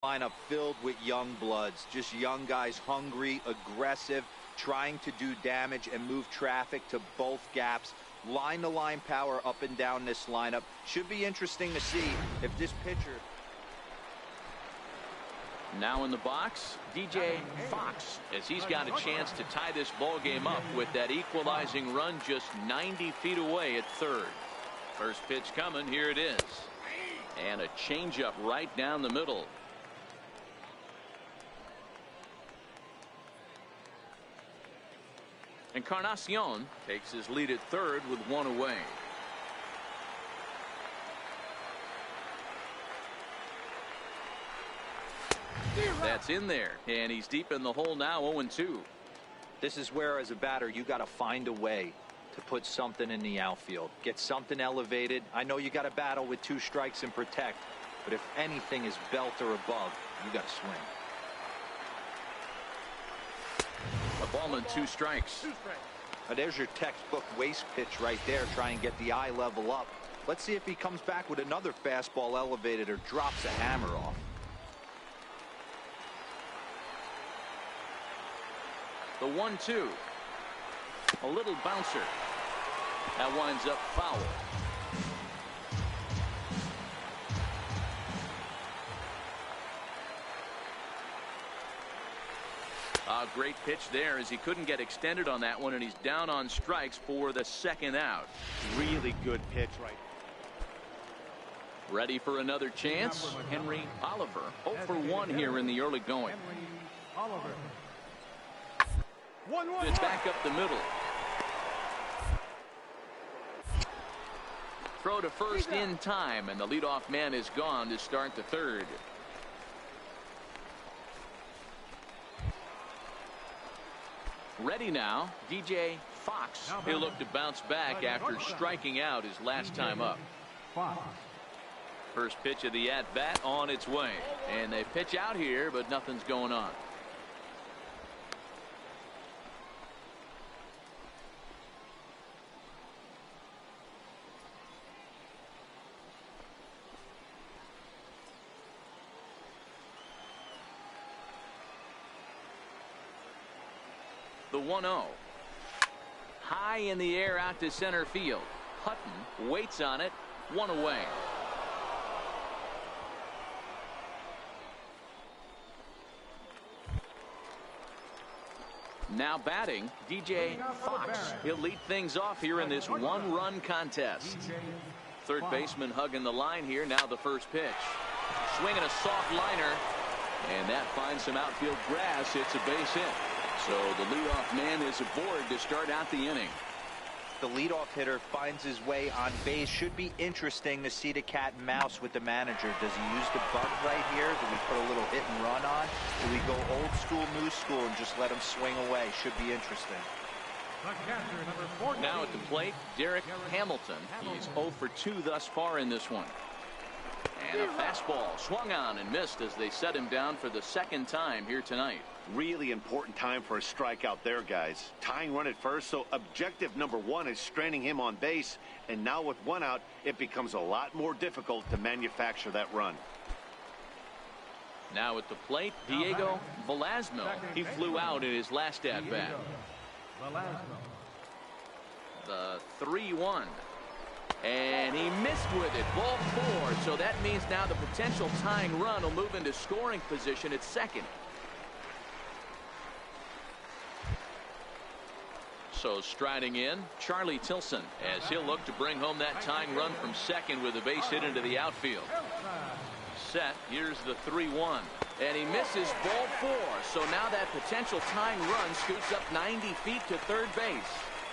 Lineup filled with young bloods, just young guys, hungry, aggressive, trying to do damage and move traffic to both gaps. Line-to-line power up and down this lineup. Should be interesting to see if this pitcher. Now in the box, DJ Fox, as he's got a chance to tie this ball game up with that equalizing run just 90 feet away at third. First pitch coming, here it is. And a changeup right down the middle. Encarnacion takes his lead at third with one away. That's in there, and he's deep in the hole now, 0-2. This is where, as a batter, you got to find a way to put something in the outfield. Get something elevated. I know you got to battle with 2 strikes and protect, but if anything is belt or above, you got to swing. A ball and 2 strikes. There's your textbook waste pitch right there. Try and get the eye level up. Let's see if he comes back with another fastball elevated or drops a hammer off. The 1-2. A little bouncer. That winds up foul. A great pitch there as he couldn't get extended on that one, and he's down on strikes for the second out. Really good pitch right. Ready for another chance. Henry Oliver 0 for 1 here in the early going. It's back up the middle. Throw to first in time, and the leadoff man is gone to start the third. Ready now, DJ Fox. He'll look to bounce back after striking out his last time up. First pitch of the at-bat on its way. And they pitch out here, but nothing's going on. The 1-0. High in the air out to center field. Hutton waits on it. 1 away. Now batting, DJ Fox. He'll lead things off here in this 1-run contest. Third baseman hugging the line here. Now the first pitch. Swinging a soft liner. And that finds some outfield grass. It's a base hit. So the leadoff man is aboard to start out the inning. The leadoff hitter finds his way on base. Should be interesting to see the cat and mouse with the manager. Does he use the bunt right here? Do we put a little hit and run on? Do we go old school, new school, and just let him swing away? Should be interesting. Now at the plate, Derek Hamilton. He's 0 for 2 thus far in this one. And a fastball swung on and missed as they set him down for the second time here tonight. Really important time for a strikeout there, guys. Tying run at first, so objective number 1 is stranding him on base. And now with 1 out, it becomes a lot more difficult to manufacture that run. Now at the plate, Diego Velasno. He flew out in his last at-bat. The 3-1. And he missed with it. Ball 4. So that means now the potential tying run will move into scoring position at second. So striding in, Charlie Tilson, as he'll look to bring home that tying run from second with a base hit into the outfield. Set. Here's the 3-1. And he misses ball 4. So now that potential tying run scoots up 90 feet to third base.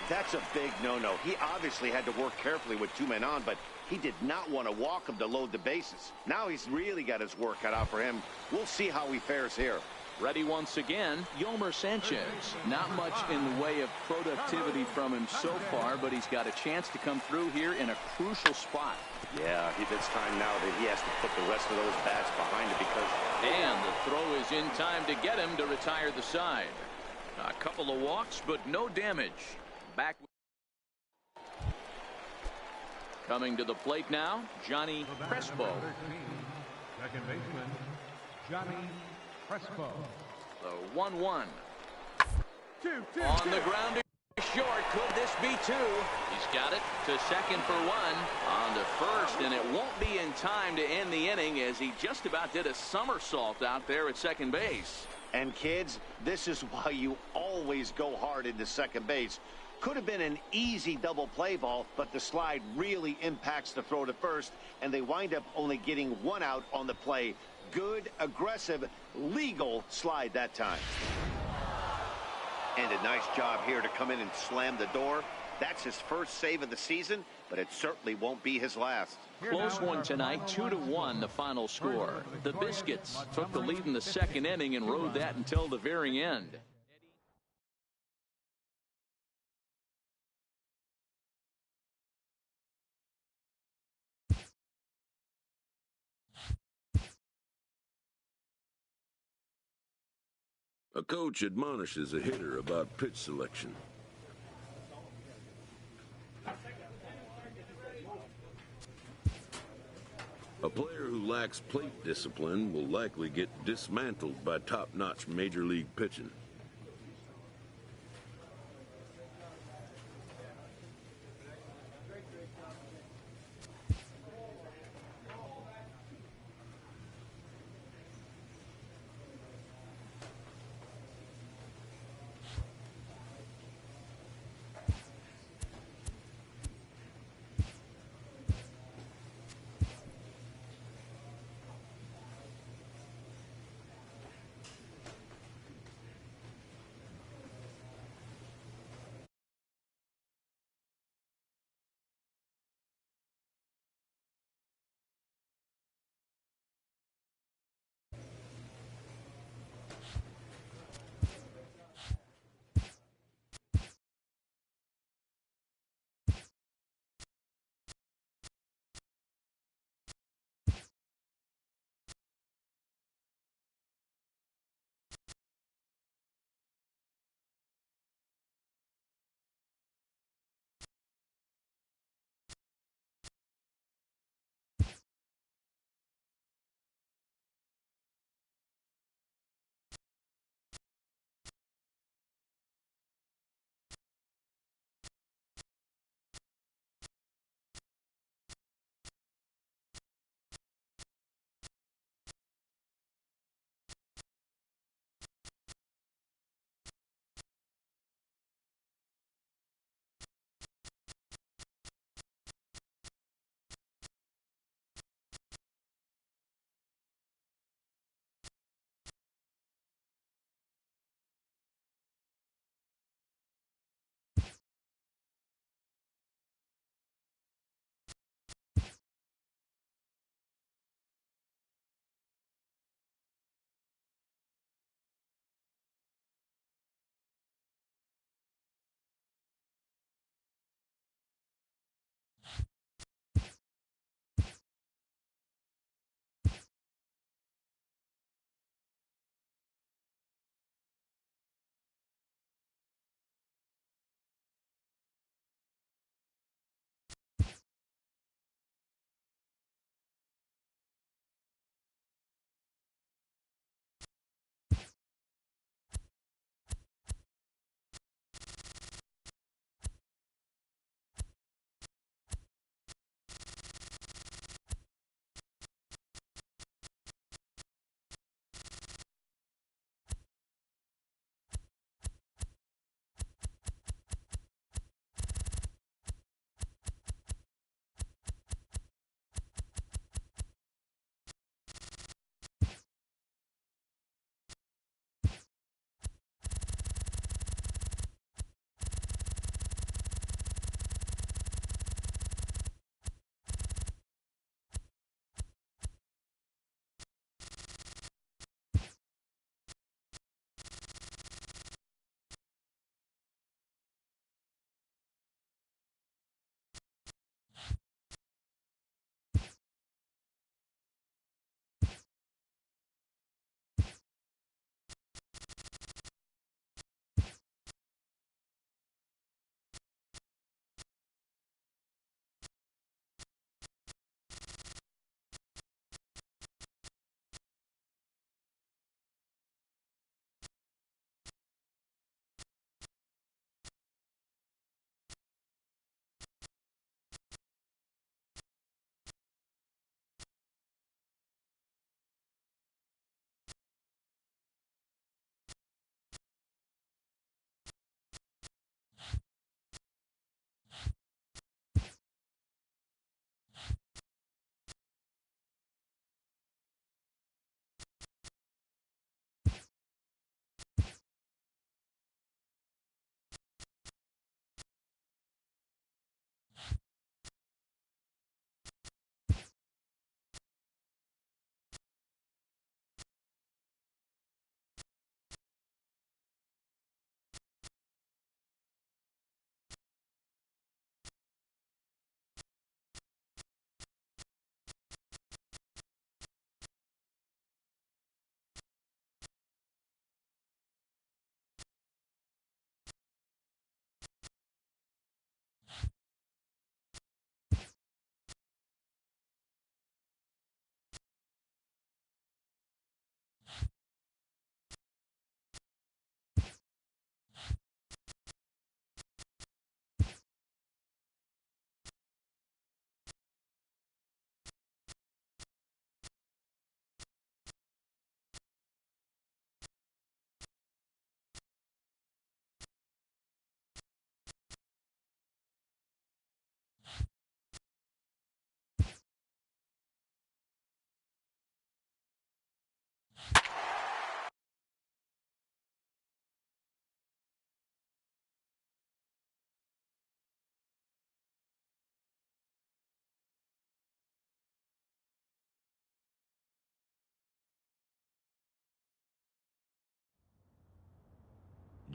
That's a big no-no. He obviously had to work carefully with 2 men on, but he did not want to walk him to load the bases. Now he's really got his work cut out for him. We'll see how he fares here. Ready once again, Yomer Sanchez. Not much in the way of productivity from him so far, but he's got a chance to come through here in a crucial spot. Yeah, it's time now that he has to put the rest of those bats behind it because... And the throw is in time to get him to retire the side. A couple of walks, but no damage. Back. Coming to the plate now, Johnny Crespo. Second baseman, The 1-1. On the ground to short. Could this be two? He's got it to second for one. On to first, and it won't be in time to end the inning as he just about did a somersault out there at second base. And kids, this is why you always go hard into second base. Could have been an easy double play ball, but the slide really impacts the throw to first, and they wind up only getting one out on the play. Good, aggressive, legal slide that time. And a nice job here to come in and slam the door. That's his first save of the season, but it certainly won't be his last. Close one tonight, 2-1 the final score. The Biscuits took the lead in the second inning and rode that until the very end. A coach admonishes a hitter about pitch selection. A player who lacks plate discipline will likely get dismantled by top-notch major league pitching.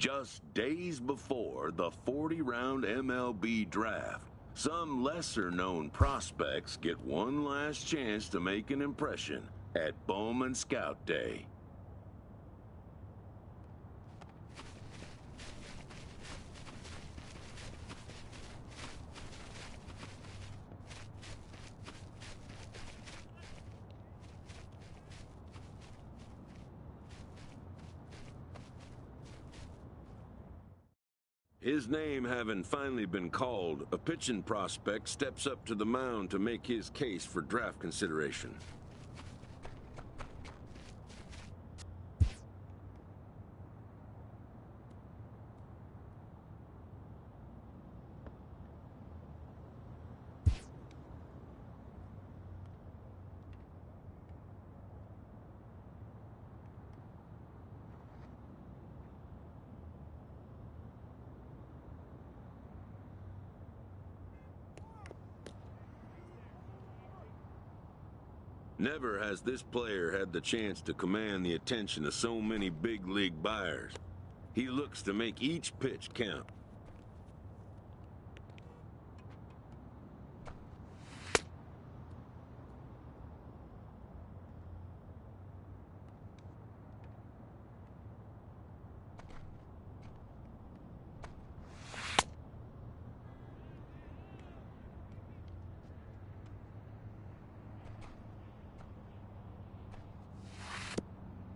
Just days before the 40-round MLB draft, some lesser-known prospects get one last chance to make an impression at Bowman Scout Day. His name having finally been called, a pitching prospect steps up to the mound to make his case for draft consideration. Never has this player had the chance to command the attention of so many big league buyers. He looks to make each pitch count.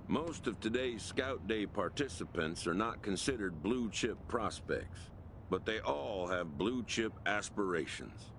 Most of today's Scout Day participants are not considered blue-chip prospects, but they all have blue-chip aspirations.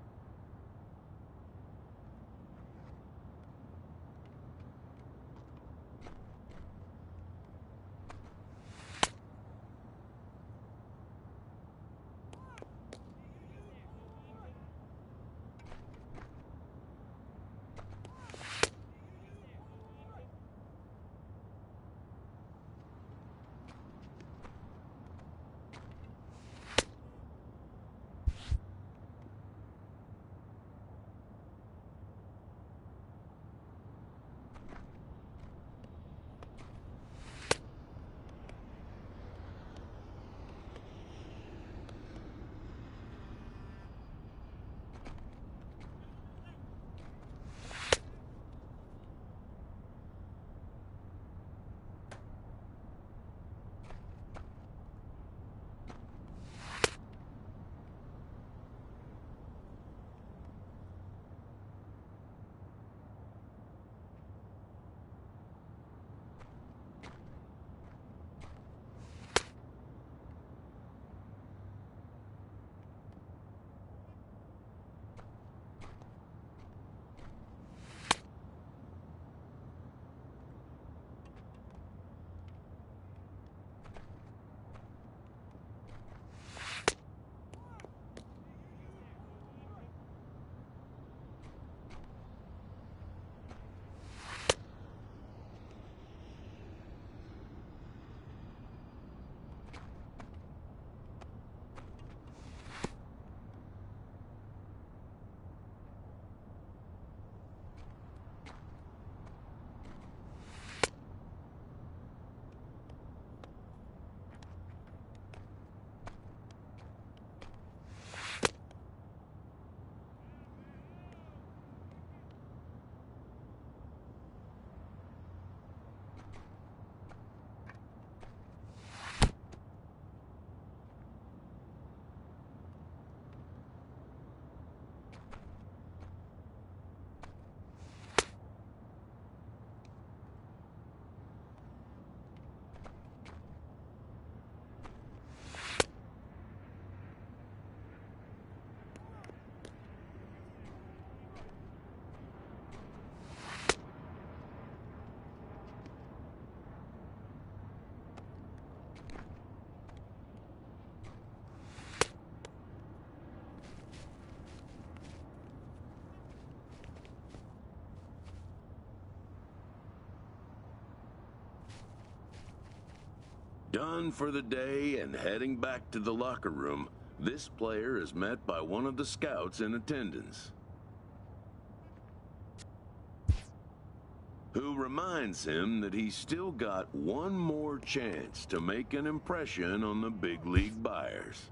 Done for the day and heading back to the locker room, this player is met by one of the scouts in attendance. who reminds him that he's still got one more chance to make an impression on the big league buyers.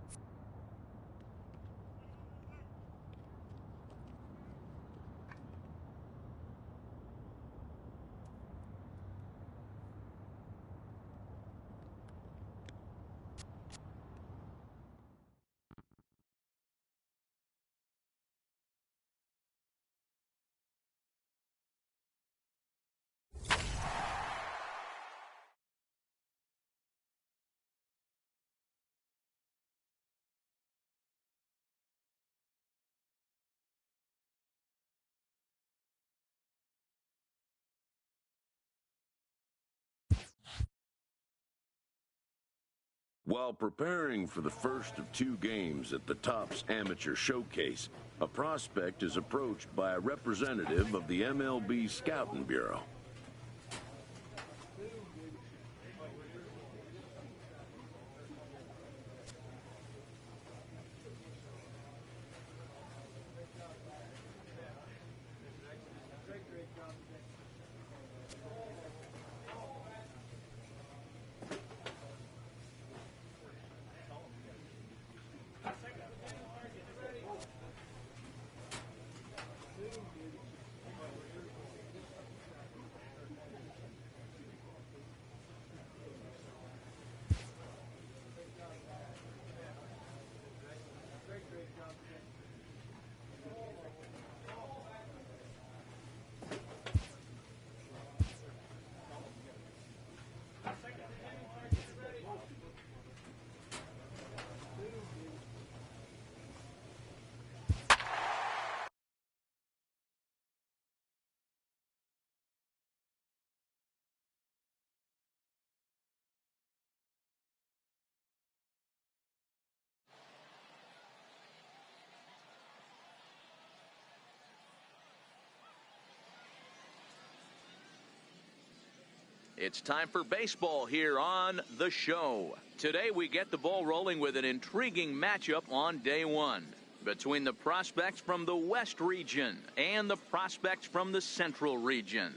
While preparing for the first of 2 games at the Topps Amateur Showcase, a prospect is approached by a representative of the MLB Scouting Bureau. It's time for baseball here on the show. Today we get the ball rolling with an intriguing matchup on day 1 between the prospects from the West region and the prospects from the Central region.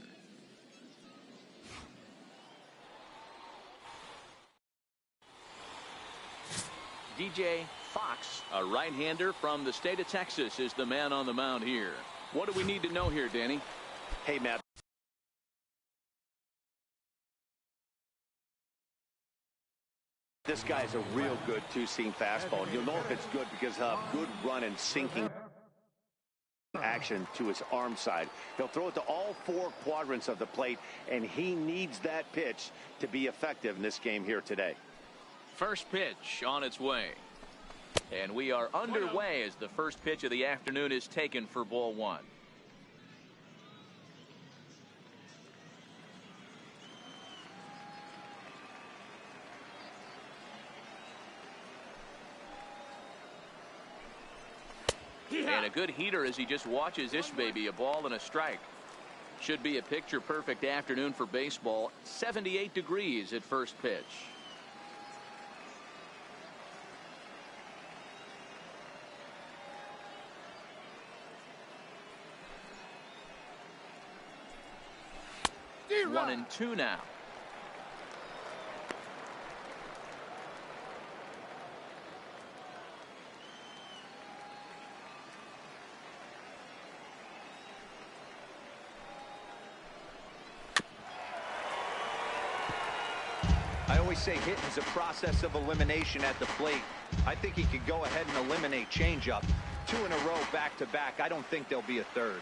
DJ Fox, a right-hander from the state of Texas, is the man on the mound here. What do we need to know here, Danny? Hey, Matt. This guy's a real good two-seam fastball. You'll know if it's good because he'll have good run and sinking action to his arm side. He'll throw it to all 4 quadrants of the plate, and he needs that pitch to be effective in this game here today. First pitch on its way. And we are underway as the first pitch of the afternoon is taken for ball 1. And a good heater as he just watches this baby, a ball and a strike. Should be a picture-perfect afternoon for baseball. 78 degrees at first pitch. One and two now. I always say hitting's a process of elimination at the plate. I think he could go ahead and eliminate changeup. 2 in a row back-to-back. I don't think there'll be a third.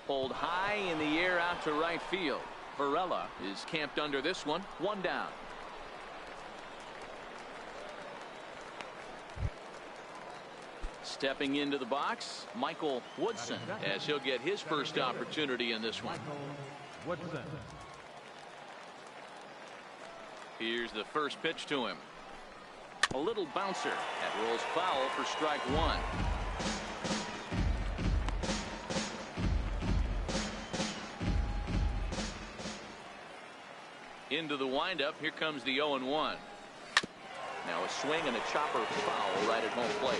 Pulled high in the air out to right field. Varela is camped under this one. 1 down. Stepping into the box, Michael Woodson, as he'll get his first opportunity in this one. Here's the first pitch to him. A little bouncer that rolls foul for strike 1. Into the windup. Here comes the 0-1. Now a swing and a chopper foul right at home plate.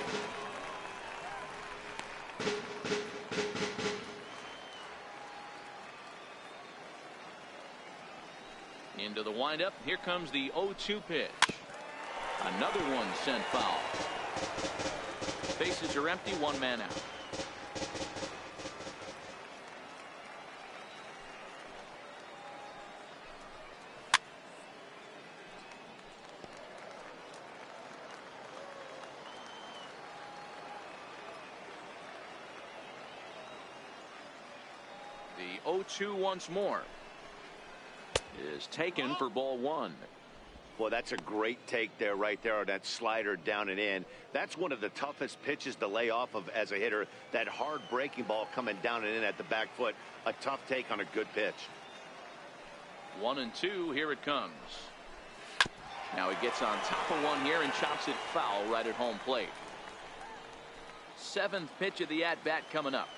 Into the windup. Here comes the 0-2 pitch. Another one sent foul. Bases are empty, one man out. The 0-2 once more is taken for ball one. Well, that's a great take there, right there on that slider down and in. That's one of the toughest pitches to lay off of as a hitter. That hard breaking ball coming down and in at the back foot. A tough take on a good pitch. 1-2. Here it comes. Now he gets on top of one here and chops it foul right at home plate. Seventh pitch of the at-bat coming up.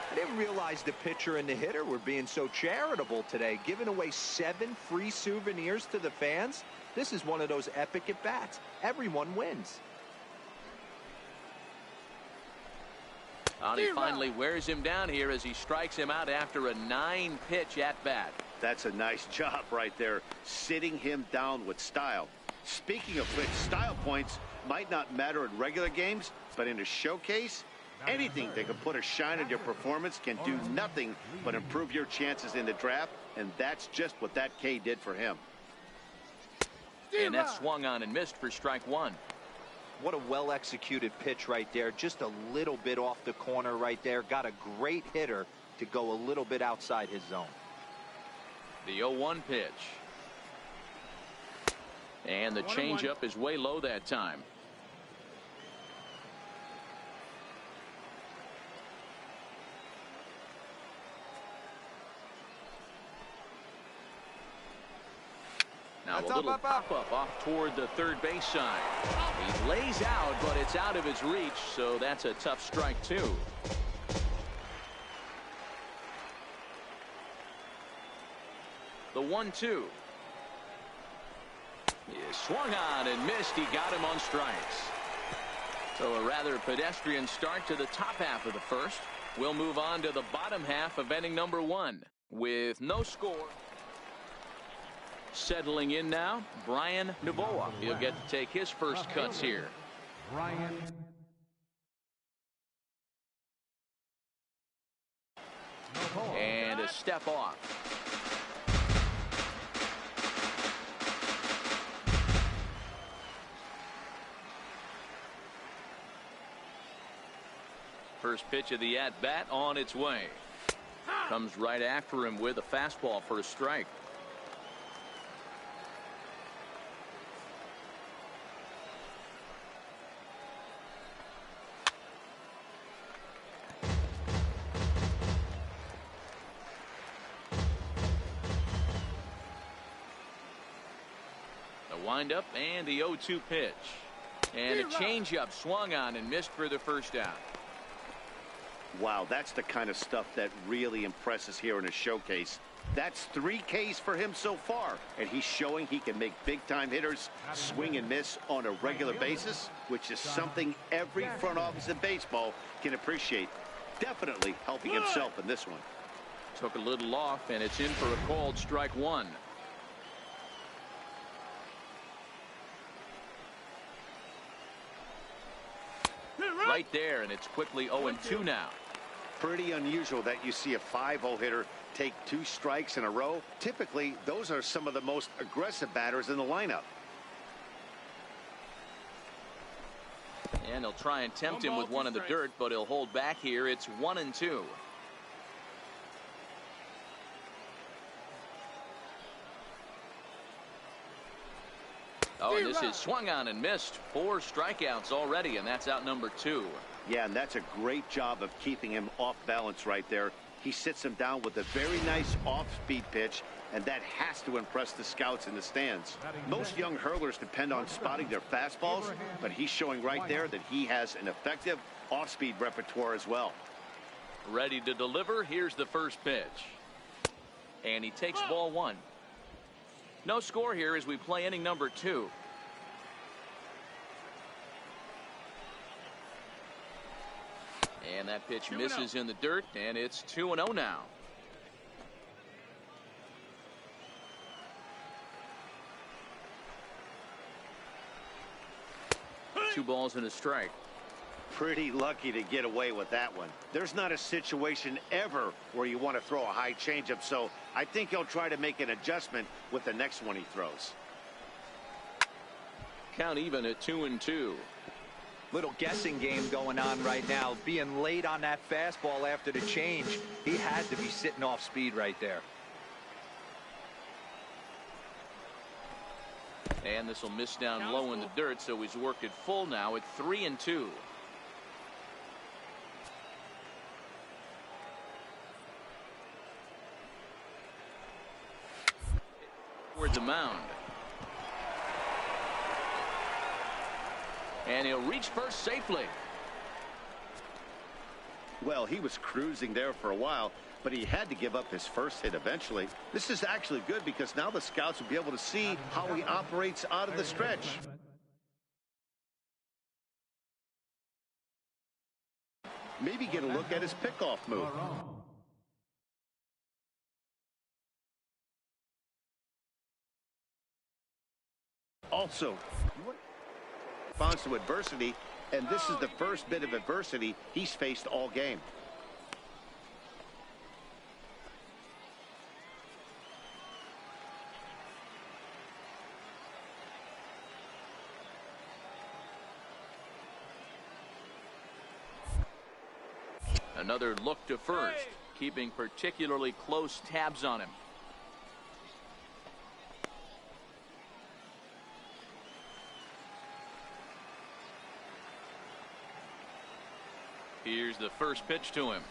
I didn't realize the pitcher and the hitter were being so charitable today, giving away 7 free souvenirs to the fans. This is one of those epic at-bats. Everyone wins. And he finally wears him down here as he strikes him out after a 9-pitch at-bat. That's a nice job right there, sitting him down with style. Speaking of which, style points might not matter in regular games, but in a showcase, anything that can put a shine on your performance can do nothing but improve your chances in the draft, and that's just what that K did for him. And that swung on and missed for strike one. What a well-executed pitch right there. Just a little bit off the corner right there. Got a great hitter to go a little bit outside his zone. The 0-1 pitch. And the changeup is way low that time. Now a little pop-up off toward the third base side. He lays out, but it's out of his reach, so that's a tough strike, too. The 1-2. He swung on and missed. He got him on strikes. So a rather pedestrian start to the top half of the first. We'll move on to the bottom half of inning number 1 with no score. Settling in now, Brian Novoa. He'll get to take his first cuts here. And a step off. First pitch of the at-bat on its way. Comes right after him with a fastball for a strike. Windup and the 0-2 pitch. And a changeup swung on and missed for the first out. Wow, that's the kind of stuff that really impresses here in a showcase. That's 3 Ks for him so far, and he's showing he can make big-time hitters swing and miss on a regular basis, which is something every front office in baseball can appreciate. Definitely helping himself in this one. Took a little off, and it's in for a called strike one. Right there, and it's quickly 0-2 now. Pretty unusual that you see a 5-0 hitter take 2 strikes in a row. Typically, those are some of the most aggressive batters in the lineup. And they'll try and tempt him with one in the dirt, but he'll hold back here. It's 1-2. Oh, and this is swung on and missed. 4 strikeouts already, and that's out number 2. Yeah, and that's a great job of keeping him off balance right there. He sits him down with a very nice off-speed pitch, and that has to impress the scouts in the stands. Most young hurlers depend on spotting their fastballs, but he's showing right there that he has an effective off-speed repertoire as well. Ready to deliver. Here's the first pitch. And he takes ball one. No score here as we play inning number 2. And that pitch misses in the dirt, and it's 2-0 now. Two balls and a strike. Pretty lucky to get away with that one. There's not a situation ever where you want to throw a high changeup, so I think he'll try to make an adjustment with the next one he throws. Count even at 2-2. Little guessing game going on right now. Being late on that fastball after the change, he had to be sitting off speed right there. And this will miss down low in the dirt, so he's worked it full now at 3-2. Toward the mound. And he'll reach first safely. Well, he was cruising there for a while, but he had to give up his first hit eventually. This is actually good because now the scouts will be able to see how he operates out of the stretch. Maybe get a look at his pickoff move. Also, responds to adversity, and this is the first bit of adversity he's faced all game. Another look to first, keeping particularly close tabs on him. Here's the first pitch to him.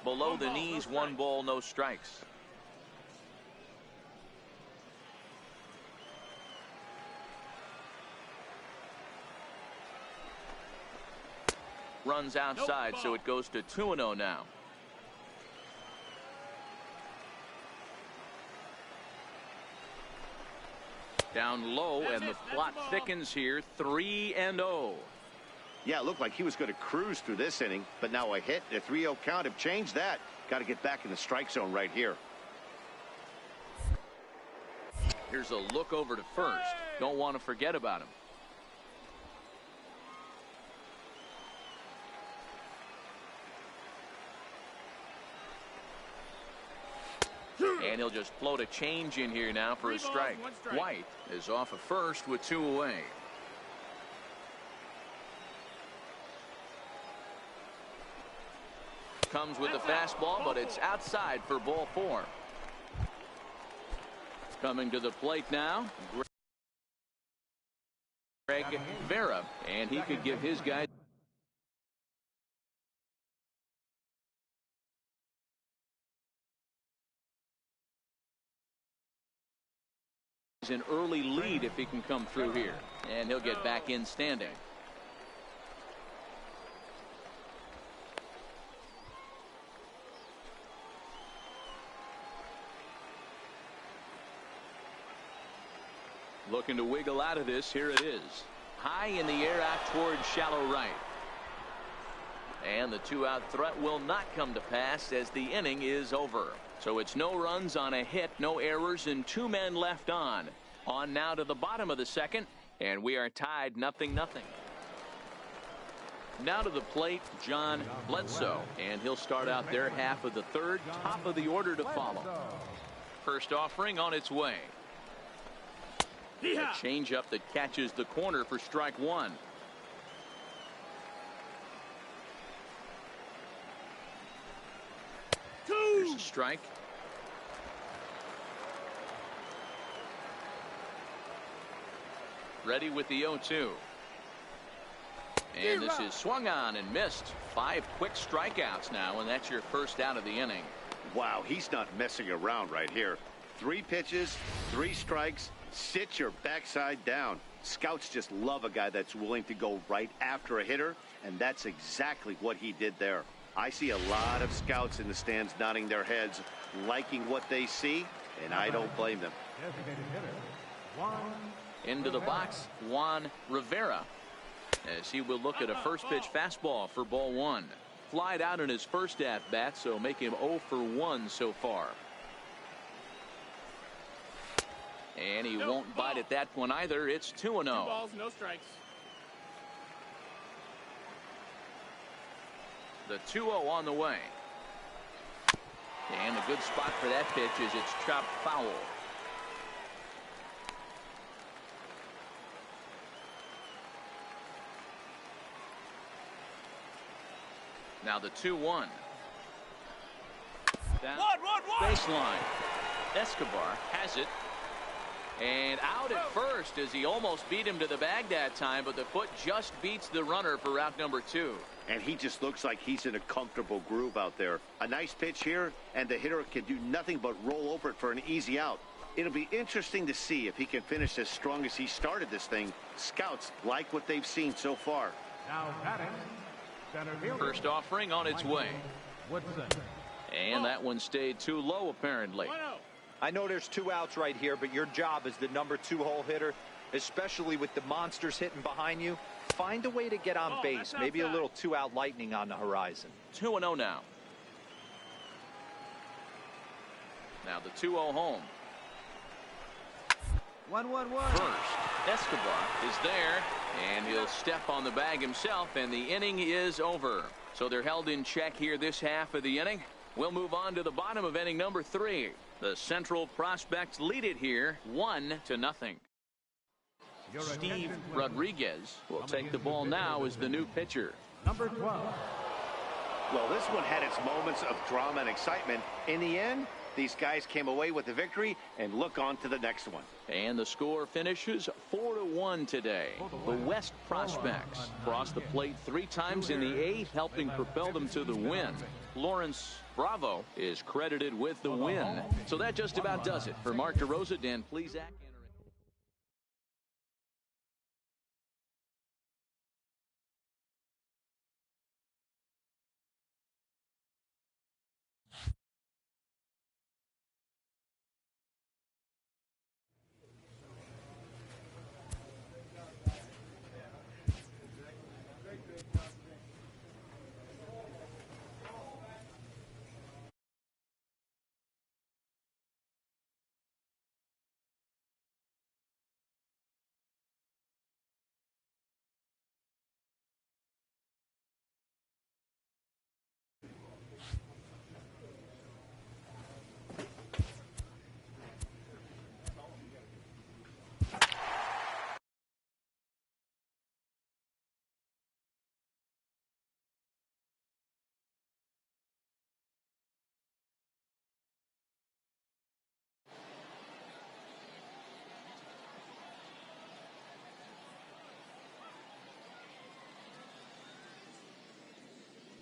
Below the knees, 1 ball, no strikes. Runs outside, so it goes to 2-0 now. Down low, and the plot thickens here. 3-0. Yeah, it looked like he was going to cruise through this inning, but now a hit, a 3-0 count have changed that. Got to get back in the strike zone right here. Here's a look over to first. Don't want to forget about him. And he'll just float a change in here now for a strike. White is off of first with 2 away. Comes with the fastball, but it's outside for ball 4. Coming to the plate now, Greg Vera, and he could give his guys an early lead if he can come through here, and he'll get back in standing. Looking to wiggle out of this. Here it is. High in the air out towards shallow right. And the 2-out threat will not come to pass as the inning is over. So it's no runs on a hit, no errors, and 2 men left on. On now to the bottom of the second, and we are tied 0-0. Now to the plate, John Bledsoe, and he'll start out their half of the third, top of the order to follow. First offering on its way. A changeup that catches the corner for strike 1. Here's a strike. Ready with the 0-2. And this is swung on and missed. 5 quick strikeouts now, and that's your first out of the inning. Wow, he's not messing around right here. 3 pitches, 3 strikes. Sit your backside down. Scouts just love a guy that's willing to go right after a hitter, and that's exactly what he did there. I see a lot of scouts in the stands nodding their heads, liking what they see, and I don't blame them. Into the box, Juan Rivera, as he will look at a first pitch fastball for ball 1. Flied out in his first at bat, so make him 0 for 1 so far. And he won't bite at that one either. It's 2-0. 2 balls, no strikes. The 2-0 on the way. And a good spot for that pitch is it's chopped foul. Now the 2-1. Down baseline. Escobar has it. And out at first as he almost beat him to the bag that time, but the foot just beats the runner for route number 2. And he just looks like he's in a comfortable groove out there. A nice pitch here, and the hitter can do nothing but roll over it for an easy out. It'll be interesting to see if he can finish as strong as he started this thing. Scouts like what they've seen so far. Now batting, center fielder. First offering on its way. And that one stayed too low apparently. 1-0. I know there's 2 outs right here, but your job as the number 2 hole hitter, especially with the monsters hitting behind you, find a way to get on base. Maybe a little 2-out lightning on the horizon. 2-0 now. Now the 2-0 home. 1-1-1. First, Escobar is there, and he'll step on the bag himself, and the inning is over. So they're held in check here this half of the inning. We'll move on to the bottom of inning number 3. The Central Prospects lead it here 1-0. Steve Rodriguez will take the ball now as the new pitcher. Number 12. Well, this one had its moments of drama and excitement. In the end, these guys came away with the victory, and look on to the next one. And the score finishes 4-1 today. The West Prospects crossed the plate 3 times in the 8th, helping propel them to the win. Lawrence Bravo is credited with the win. So that just about does it. For Mark DeRosa, Dan Plesac.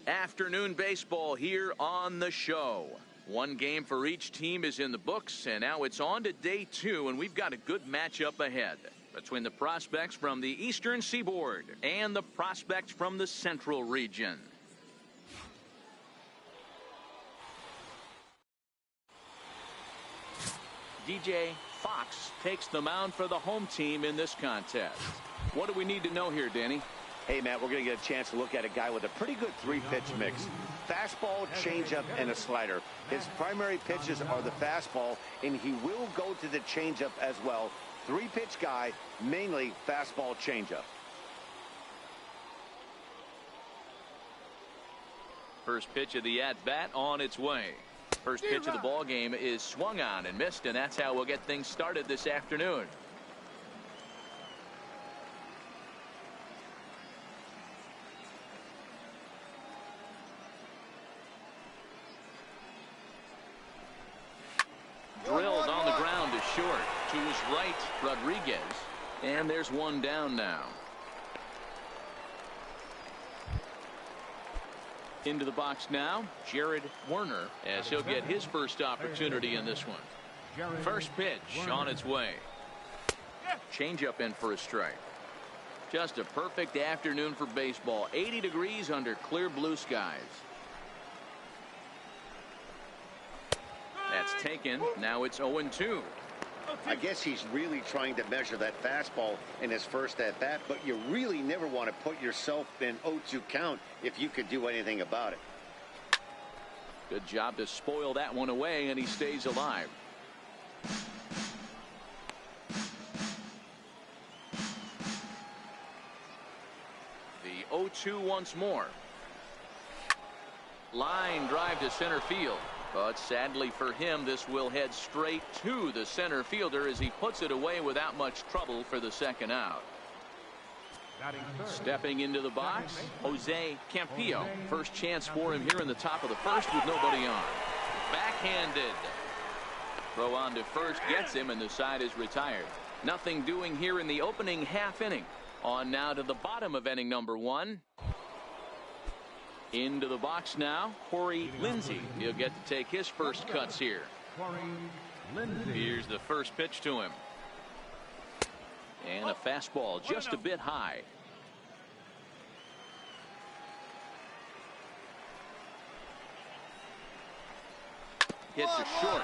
Afternoon baseball here on the show. 1 game for each team is in the books, and now it's on to day 2, and we've got a good matchup ahead between the prospects from the Eastern Seaboard and the prospects from the Central region. DJ Fox takes the mound for the home team in this contest. What do we need to know here, Danny? Hey, Matt, we're going to get a chance to look at a guy with a pretty good 3-pitch mix. Fastball, changeup, and a slider. His primary pitches are the fastball, and he will go to the changeup as well. 3-pitch guy, mainly fastball, changeup. First pitch of the at-bat on its way. First pitch of the ball game is swung on and missed, and that's how we'll get things started this afternoon. Drilled on the ground to short. To his right, Rodriguez. And there's one down now. Into the box now, Jared Werner, as he'll get his first opportunity in this one. First pitch on its way. Changeup in for a strike. Just a perfect afternoon for baseball. 80 degrees under clear blue skies. That's taken. Now it's 0-2. I guess he's really trying to measure that fastball in his first at bat, but you really never want to put yourself in 0-2 count if you could do anything about it. Good job to spoil that one away, and he stays alive. The 0-2 once more. Line drive to center field. But sadly for him, this will head straight to the center fielder as he puts it away without much trouble for the second out. Stepping into the box, Jose Campillo. First chance for him here in the top of the first with nobody on. Backhanded. Throw on to first gets him, and the side is retired. Nothing doing here in the opening half inning. On now to the bottom of inning number 1. Into the box now, Corey Lindsey. He'll get to take his first cuts here. Here's the first pitch to him. And a fastball just a bit high. Hits a short.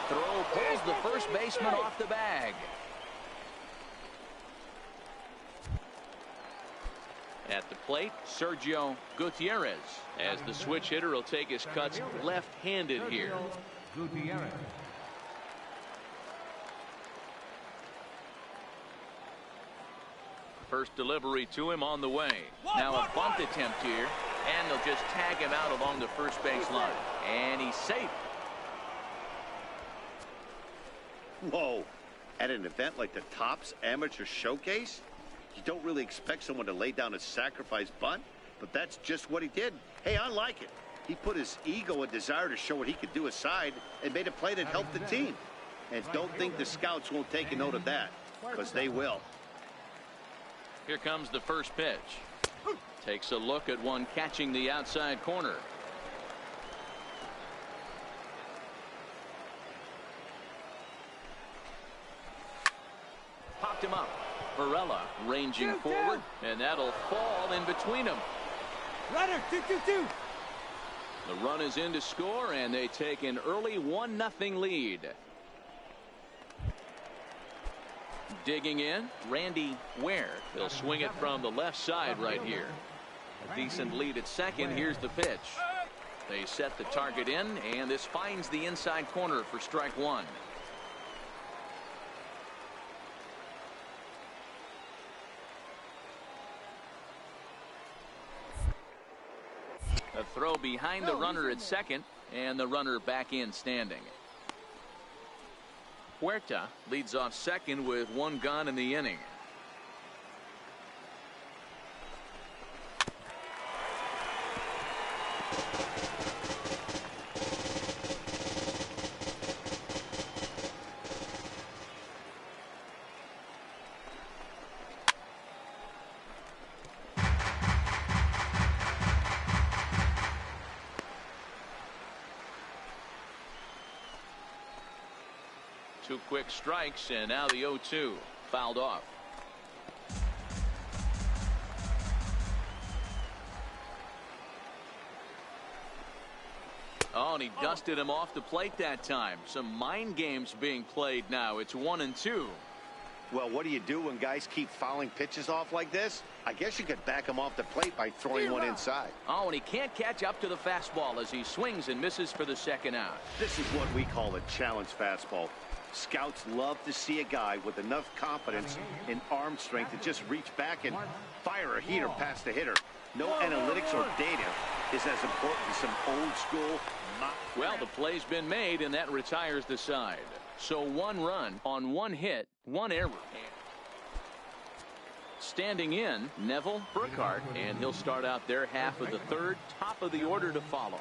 Throw pulls the first baseman off the bag. At the plate, Sergio Gutierrez, as the switch hitter will take his cuts left-handed here. First delivery to him on the way. Now a bunt attempt here, and they'll just tag him out along the first base line. And he's safe. Whoa. At an event like the Topps Amateur Showcase, you don't really expect someone to lay down a sacrifice bunt, but that's just what he did. Hey, I like it. He put his ego and desire to show what he could do aside and made a play that helped the team. And don't think the scouts won't take a note of that, because they will. Here comes the first pitch. Takes a look at one catching the outside corner. Popped him up. Varela ranging forward, and that'll fall in between them. Runner, 2-2-2. The run is in to score, and they take an early 1-0 lead. Digging in, Randy Ware. They'll swing it from the left side right here. A decent lead at second. Here's the pitch. They set the target in, and this finds the inside corner for strike 1. A throw behind the runner at second, and the runner back in standing. Huerta leads off second with 1 gone in the inning. Two quick strikes, and now the 0-2 fouled off. Oh, and he dusted him off the plate that time. Some mind games being played now. It's 1-2. Well, what do you do when guys keep fouling pitches off like this? I guess you could back him off the plate by throwing one inside. Oh, and he can't catch up to the fastball as he swings and misses for the second out. This is what we call a challenge fastball. Scouts love to see a guy with enough confidence and arm strength to just reach back and fire a heater past the hitter. No analytics or data is as important as some old school. Well, the play's been made, and that retires the side. So 1 run on 1 hit, 1 error. Standing in, Neville Burkhart, and he'll start out their half of the third. Top of the order to follow.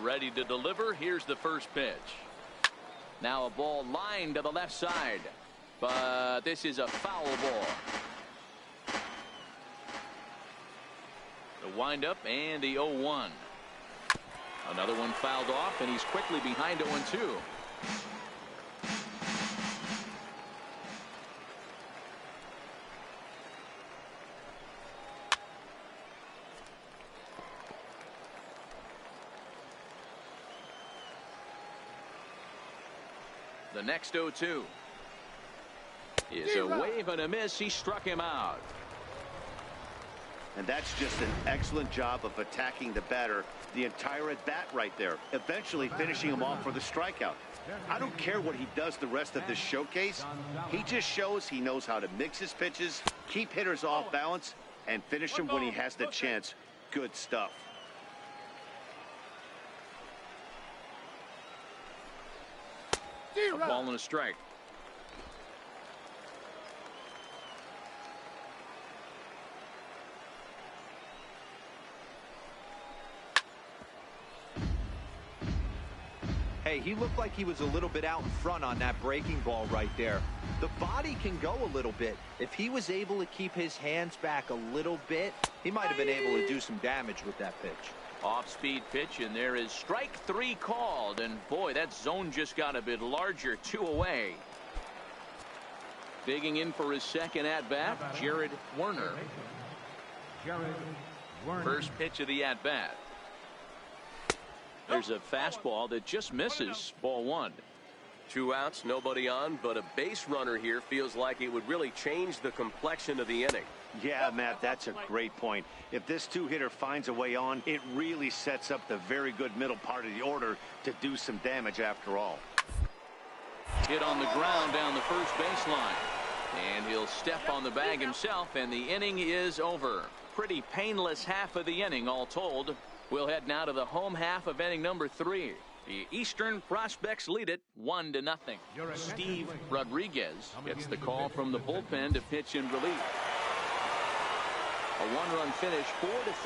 Ready to deliver. Here's the first pitch. Now a ball lined to the left side, but this is a foul ball. The windup and the 0-1. Another one fouled off, and he's quickly behind 0-2. The next 0-2 is a wave and a miss. He struck him out. And that's just an excellent job of attacking the batter the entire at bat right there, eventually finishing him off for the strikeout. I don't care what he does the rest of this showcase. He just shows he knows how to mix his pitches, keep hitters off balance, and finish them when he has the chance. Good stuff. A ball and a strike. Hey, he looked like he was a little bit out in front on that breaking ball right there. The body can go a little bit. If he was able to keep his hands back a little bit, he might have been able to do some damage with that pitch. Off-speed pitch, and there is strike 3 called. And boy, that zone just got a bit larger. 2 away. Digging in for his second at-bat, Jared Werner. First pitch of the at-bat. There's a fastball that just misses. Ball 1. 2 outs, nobody on, but a base runner here feels like it would really change the complexion of the inning. Yeah, Matt, that's a great point. If this two-hitter finds a way on, it really sets up the very good middle part of the order to do some damage after all. Hit on the ground down the first baseline. And he'll step on the bag himself, and the inning is over. Pretty painless half of the inning, all told. We'll head now to the home half of inning number 3. The Eastern Prospects lead it 1-0. Steve Rodriguez gets the call from the bullpen to pitch in relief. A 1-run finish,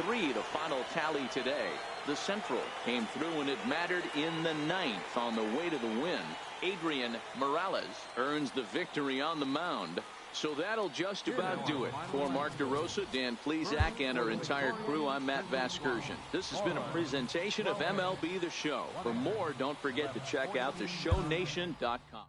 4-3, the final tally today. The Central came through, and it mattered in the 9th on the way to the win. Adrian Morales earns the victory on the mound. So that'll just about do it. For Mark DeRosa, Dan Plesac, and our entire crew, I'm Matt Vasgersian. This has been a presentation of MLB The Show. For more, don't forget to check out theshownation.com.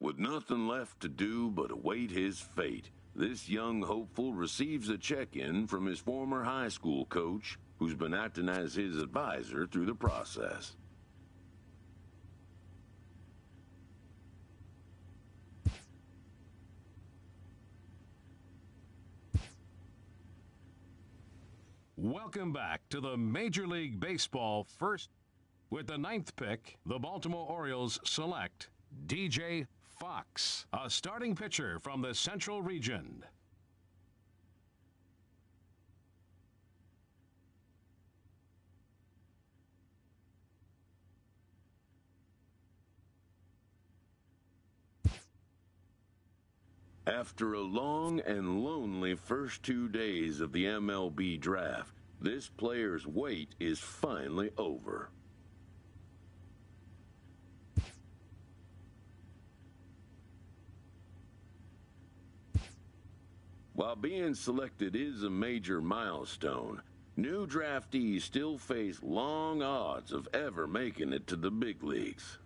With nothing left to do but await his fate, this young hopeful receives a check-in from his former high school coach, who's been acting as his advisor through the process. Welcome back to the Major League Baseball first. With the 9th pick, the Baltimore Orioles select DJ Fox, a starting pitcher from the Central Region. After a long and lonely first 2 days of the MLB draft, this player's wait is finally over. While being selected is a major milestone, new draftees still face long odds of ever making it to the big leagues.